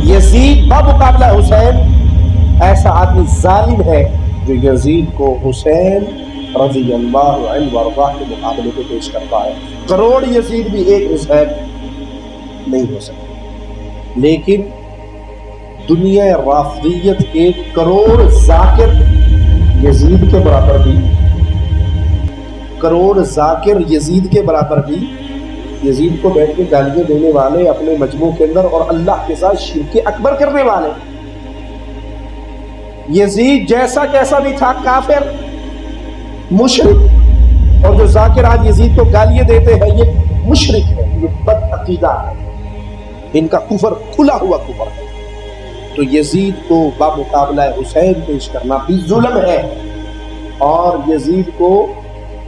یزید بمقابلہ حسین ایسا آدمی ظالم ہے جو یزید کو حسین رضی اللہ عنہ وارضاہ کے مقابلے پہ پیش کرتا ہے. کروڑ یزید بھی ایک حسین نہیں ہو سکتے. لیکن دنیا رافضیت کے کروڑ ذاکر یزید کے برابر بھی، کروڑ ذاکر یزید کے برابر بھی، یزید کو بیٹھ کے گالیاں دینے والے اپنے مجموع کے اندر اور اللہ کے ساتھ شرک اکبر کرنے والے. یزید جیسا کیسا بھی تھا کافر مشرک، اور جو ذاکر آج یزید کو گالیاں دیتے ہیں یہ مشرک ہے، یہ بد عقیدہ ہے، ان کا کفر کھلا ہوا کفر ہے. تو یزید کو بمقابلہ حسین پیش کرنا بھی ظلم ہے، اور یزید کو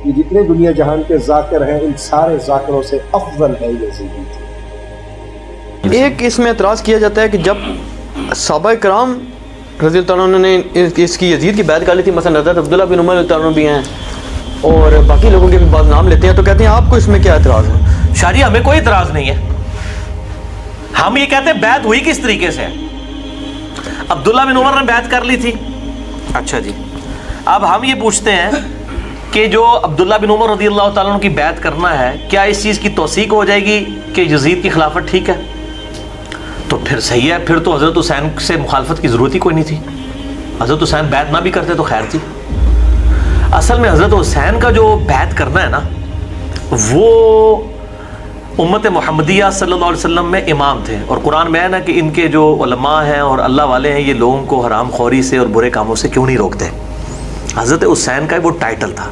یہ جتنے دنیا جہان کے ذاکر ہیں ان سارے ذاکروں سے افضل ہے یزید. ایک اس میں اعتراض کیا جاتا ہے کہ جب صحابہ کرام رضی اللہ عنہ نے اس کی یزید کی بیعت کر لی تھی، مثلا حضرت عبداللہ بن عمر رضی اللہ عنہ بھی ہیں اور باقی لوگوں کے بھی بعض نام لیتے ہیں، تو کہتے ہیں آپ کو اس میں کیا اعتراض ہے؟ شاہ جی ہمیں کوئی اعتراض نہیں ہے. ہم یہ کہتے ہیں بیعت ہوئی کس طریقے سے. عبداللہ بن عمر نے بیعت کر لی تھی، اچھا جی. اب ہم یہ پوچھتے ہیں کہ جو عبداللہ بن عمر رضی اللہ تعالیٰ عنہ کی بیعت کرنا ہے، کیا اس چیز کی توثیق ہو جائے گی کہ یزید کی خلافت ٹھیک ہے؟ تو پھر صحیح ہے، پھر تو حضرت حسین سے مخالفت کی ضرورت ہی کوئی نہیں تھی. حضرت حسین بیعت نہ بھی کرتے تو خیر تھی. اصل میں حضرت حسین کا جو بیعت کرنا ہے نا، وہ امت محمدیہ صلی اللہ علیہ وسلم میں امام تھے، اور قرآن میں ہے نا کہ ان کے جو علماء ہیں اور اللہ والے ہیں یہ لوگوں کو حرام خوری سے اور برے کاموں سے کیوں نہیں روکتے. حضرت حسین کا وہ ٹائٹل تھا.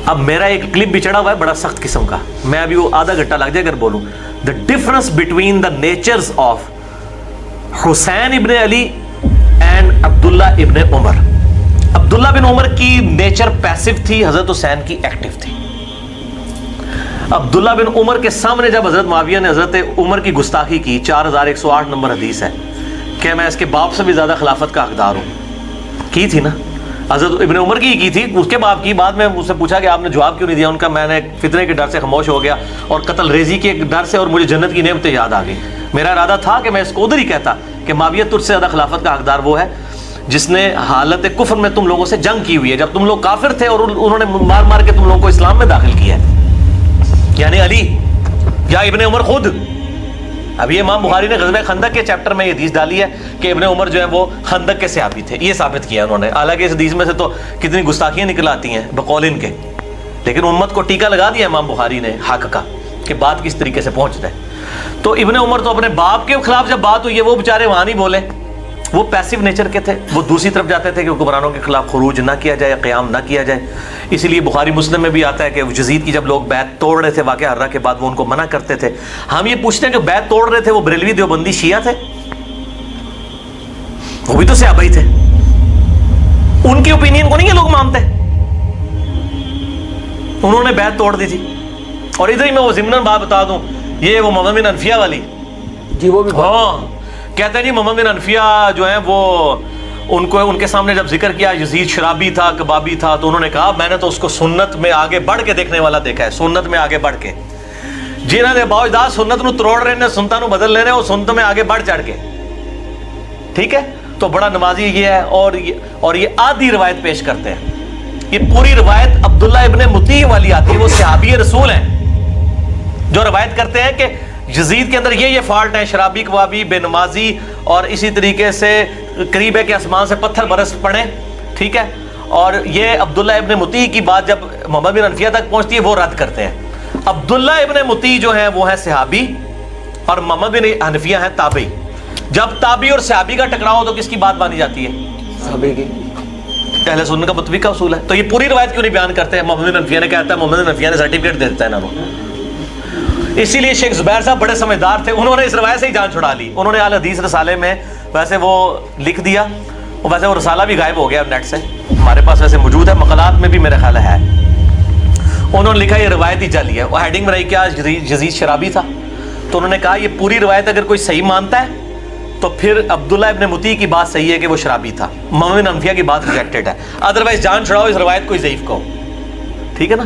اب میرا ایک کلپ بھی چڑھا ہوا ہے بڑا سخت قسم کا، میں ابھی وہ آدھا گھنٹہ لگ جائے اگر بولوں. The difference between the natures of Hussain ibn Ali and عبداللہ ابن عمر. عبداللہ بن عمر کی نیچر پیسو تھی، حضرت حسین کی ایکٹیو تھی. عبداللہ بن عمر کے سامنے جب حضرت معاویہ نے حضرت عمر کی گستاخی کی، 4108 نمبر حدیث ہے کہ میں اس کے باپ سے بھی زیادہ خلافت کا حقدار ہوں، کی تھی نا حضرت ابن عمر کی تھی، اس کے باپ کی. بعد میں اس سے پوچھا کہ آپ نے جواب کیوں نہیں دیا ان کا، میں نے فتنے کے ڈر سے خاموش ہو گیا اور قتل ریزی کے ڈر سے، اور مجھے جنت کی نعمتیں یاد آ گئی. میرا ارادہ تھا کہ میں اس کو ادھر ہی کہتا کہ معاویہ تجھ سے زیادہ خلافت کا حقدار وہ ہے جس نے حالت کفر میں تم لوگوں سے جنگ کی ہوئی ہے، جب تم لوگ کافر تھے اور انہوں نے مار مار کے تم لوگوں کو اسلام میں داخل کیا ہے، یعنی علی یا ابن عمر خود. اب یہ امام بخاری نے غزوہ خندق کے چیپٹر میں یہ حدیث ڈالی ہے کہ ابن عمر جو ہے وہ خندق کے صحابی تھے، یہ ثابت کیا انہوں نے. حالانکہ اس حدیث میں سے تو کتنی گستاخیاں نکل آتی ہیں بقول ان کے، لیکن امت کو ٹیکا لگا دیا امام بخاری نے حق کا کہ بات کس طریقے سے پہنچ رہے. تو ابن عمر تو اپنے باپ کے خلاف جب بات ہوئی ہے وہ بیچارے وہاں نہیں بولے، وہ پیسو نیچر کے تھے، وہ دوسری طرف جاتے تھے کہ حکمرانوں کے خلاف خروج نہ کیا جائے، قیام نہ کیا جائے. اسی لیے بخاری مسلم میں بھی آتا ہے کہ یزید کی جب لوگ بیعت توڑ رہے تھے واقعہ ہررا کے بعد، وہ ان کو منع کرتے تھے. ہم یہ پوچھتے ہیں کہ بیعت توڑ رہے تھے وہ بریلوی دیوبندی شیعہ تھے؟ وہ بھی تو صحابہ ہی تھے، ان کی اوپینین کو نہیں یہ لوگ مانتے. انہوں نے بیعت توڑ دی تھی. اور ادھر ہی میں وہ ضمناً بات بتا دوں، یہ وہ محمد بن انفیہ والی، جی وہ بھی ہاں کہتے ہیں جی محمد بن انفیہ جو ہیں وہ ان کے سامنے جب ذکر کیا یزید شرابی تھا کبابی تھا، تو انہوں نے کہا میں نے تو اس کو سنت میں آگے بڑھ کے دیکھنے والا دیکھا ہے، سنت میں آگے بڑھ کے. جنہوں نے باوجداد سنت نو تروڑ رہے ہیں، سنتاں نو بدل رہے ہیں، وہ سنت میں آگے بڑھ چڑھ کے، ٹھیک ہے. تو بڑا نمازی یہ ہے، اور یہ آدھی روایت پیش کرتے ہیں. یہ پوری روایت عبداللہ ابن مطیع والی آتی ہے، وہ صحابی رسول ہیں جو روایت کرتے ہیں کہ یزید کے اندر یہ فالٹ ہے، شرابی کبابی بے نمازی، اور اسی طریقے سے قریب ہے کہ آسمان سے پتھر برس پڑے، ٹھیک ہے. اور یہ عبداللہ ابن مطیع کی بات جب محمد بن انفیہ تک پہنچتی ہے وہ رد کرتے ہیں. عبداللہ ابن مطیع جو ہیں وہ ہیں صحابی اور محمد بن حنفیہ ہیں تابعی. جب تابعی اور صحابی کا ٹکراؤ ہو تو کس کی بات مانی جاتی ہے؟ صحابی کی. اہل سنت کا متفق اصول ہے. تو یہ پوری روایت کیوں نہیں بیان کرتے ہیں؟ محمد بن حنفیہ نے کہتا ہے، محمد بن حنفیہ نے سرٹیفکیٹ دے دیتا ہے انہوں نے. اسی لیے شیخ زبیر صاحب بڑے سمجھدار تھے، انہوں نے اس روایت سے ہی جان چھڑا لی. انہوں نے اہل حدیث رسالے میں ویسے وہ لکھ دیا، ویسے وہ رسالہ بھی غائب ہو گیا نیٹ سے، ہمارے پاس ویسے موجود ہے، مقالات میں بھی میرے خیال ہے. انہوں نے لکھا یہ روایت ہی جعلی ہے. وہ ہیڈنگ بنائی کیا یزید شرابی تھا، تو انہوں نے کہا یہ پوری روایت اگر کوئی صحیح مانتا ہے تو پھر عبداللہ ابن مطیع کی بات صحیح ہے کہ وہ شرابی تھا، محمد بن حنفیہ کی بات ریجیکٹڈ ہے. ادروائز جان چھڑاؤ اس روایت کو ضعیف کو، ٹھیک ہے نا.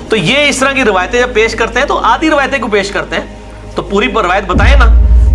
تو یہ اس طرح کی روایتیں جب پیش کرتے ہیں تو آدھی روایتیں کو پیش کرتے ہیں، تو پوری روایت بتائیں نا.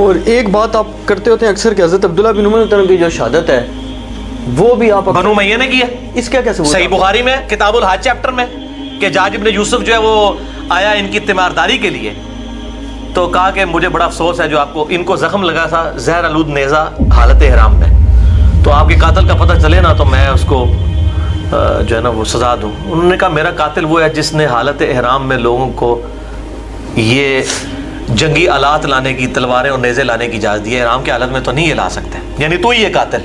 اور ایک بات آپ کرتے ہوتے ہیں اکثر کہ حضرت عبداللہ بن عمر رضی اللہ عنہ کی جو شہادت ہے وہ بھی آپ بنو امیہ نے کیا، اس کا کیا ثبوت صحیح بخاری میں کتاب الحج چیپٹر میں کہ حجاج ابن یوسف جو ہے وہ آیا ان کی تیمارداری کے لیے، تو کہا کہ مجھے بڑا افسوس ہے جو آپ کو ان کو زخم لگا تھا زہر آلود نیزہ حالت احرام میں، تو آپ کے قاتل کا پتہ چلے نا تو میں اس کو جو ہے نا وہ سزا دوں۔ انہوں نے کہا میرا قاتل وہ ہے جس نے حالت احرام میں لوگوں کو یہ جنگی آلات لانے کی، تلواریں اور نیزے لانے کی اجازت دی ہے، احرام کی حالت میں تو نہیں یہ لا سکتے، یعنی تو ہی ہے قاتل،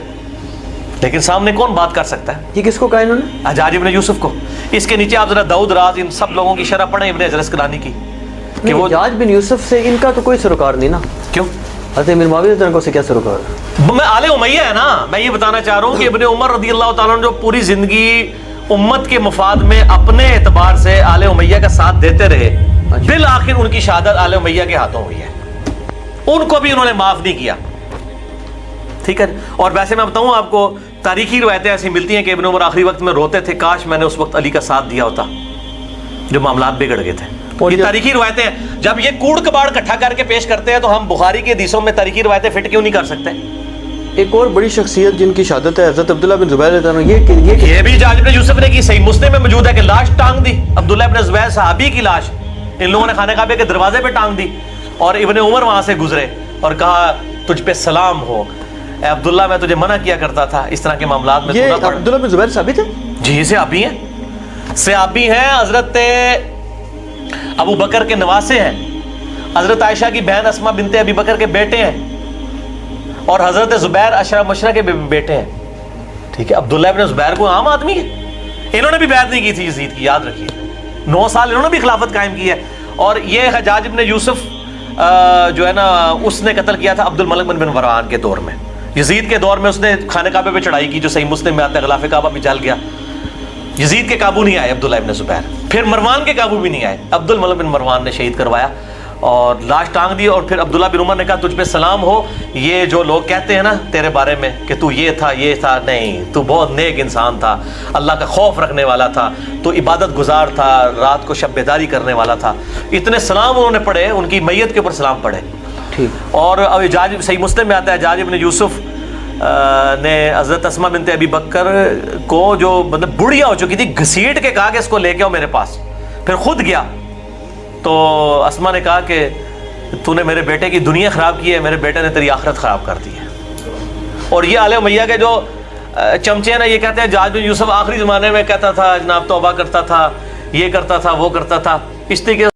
لیکن سامنے کون بات کر سکتا ہے؟ یہ کس کو کہا انہوں نے؟ حجاج ابن یوسف کو۔ اس کے نیچے آپ ذرا داؤد راز ان سب لوگوں کی شرح پڑھیں ابن حجر اسقلانی کی کہ وہ حجاج بن یوسف سے ان کا تو کوئی سروکار نہیں نا، کیوں؟ حضرت امیر معاویہ رضی اللہ عنہ سے کیا سروکار ہے؟ میں آل امیہ ہے نا، میں یہ بتانا چاہ رہا ہوں کہ ابن عمر رضی اللہ تعالیٰ عنہ جو پوری زندگی امت کے مفاد میں اپنے اعتبار سے آل امیہ کا ساتھ دیتے رہے، بالآخر ان کی شہادت آل امیہ کے ہاتھوں ہوئی ہے، ان کو بھی انہوں نے معاف نہیں کیا، ٹھیک ہے۔ اور ویسے میں بتاؤں آپ کو تاریخی روایتیں ایسی ملتی ہیں کہ ابن عمر آخری وقت میں روتے تھے کاش میں نے اس وقت علی کا ساتھ دیا ہوتا، جو معاملات بگڑ گئے تھے۔ اور یہ تاریخی روایتیں ہیں، جب یہ کوڑ کباڑ اکٹھا کر کے پیش کرتے ہیں تو ہم بخاری کے حدیثوں میں تاریخی روایتیں فٹ کیوں نہیں کر سکتے؟ ایک اور بڑی شخصیت جن کی شہادت ہے حضرت عبداللہ بن زبیر رضی اللہ عنہ، یہ بھی حجاج ابن یوسف نے کی، صحیح مسلم میں موجود ہے کہ لاش ٹانگ دی، عبداللہ ابن زبیر صحابی کی لاش ان لوگوں نے خانہ کعبہ کے دروازے پہ ٹانگ دی، اور ابن عمر وہاں سے گزرے اور کہا تجھ پہ سلام ہو اے عبداللہ، میں تجھے منع کیا کرتا تھا اس طرح کے معاملات میں۔ یہ عبداللہ بن زبیر ثابت ہے؟ جی صحابی ہیں، صحابی ہیں، حضرت ابو بکر کے نواسے ہیں، حضرت عائشہ کی بہن اسماء بنت ابی بکر کے بیٹے ہیں، اور حضرت زبیر عشرہ مشرہ کے بیٹے ہیں، ٹھیک ہے۔ عبداللہ ابن زبیر کو عام آدمی ہے، انہوں نے بھی بیعت نہیں کی تھی یزید کی، یاد رکھیے، 9 سال انہوں نے بھی خلافت قائم کی ہے۔ اور یہ حجاج ابن یوسف جو ہے نا اس نے قتل کیا تھا عبد الملک بن مروان کے دور میں، یزید کے دور میں اس نے خانہ کعبہ پہ چڑھائی کی جو صحیح مسلم میں آتا ہے، غلاف کعبہ بھی جل گیا، یزید کے قابو نہیں آئے عبداللہ ابن زبیر، پھر مروان کے قابو بھی نہیں آئے، عبد الملک بن مروان نے شہید کروایا اور لاش ٹانگ دی، اور پھر عبداللہ بن عمر نے کہا تجھ پہ سلام ہو، یہ جو لوگ کہتے ہیں نا تیرے بارے میں کہ تو یہ تھا، نہیں، تو بہت نیک انسان تھا، اللہ کا خوف رکھنے والا تھا، تو عبادت گزار تھا، رات کو شب بیداری کرنے والا تھا، اتنے سلام انہوں نے پڑھے، ان کی میت کے اوپر سلام پڑھے، ٹھیک۔ اور حجاج صحیح مسلم میں آتا ہے حجاج ابن یوسف نے حضرت اسماء بنت ابی بکر کو جو مطلب بڑھیا ہو چکی تھی گھسیٹ کے کہا کہ اس کو لے کے آؤ میرے پاس، پھر خود گیا تو اسماء نے کہا کہ تو نے میرے بیٹے کی دنیا خراب کی ہے، میرے بیٹے نے تیری آخرت خراب کر دی ہے۔ اور یہ آل امیہ کے جو چمچے ہیں نا یہ کہتے ہیں حجاج بن یوسف آخری زمانے میں کہتا تھا جناب توبہ کرتا تھا، یہ کرتا تھا، وہ کرتا تھا، اس طریقے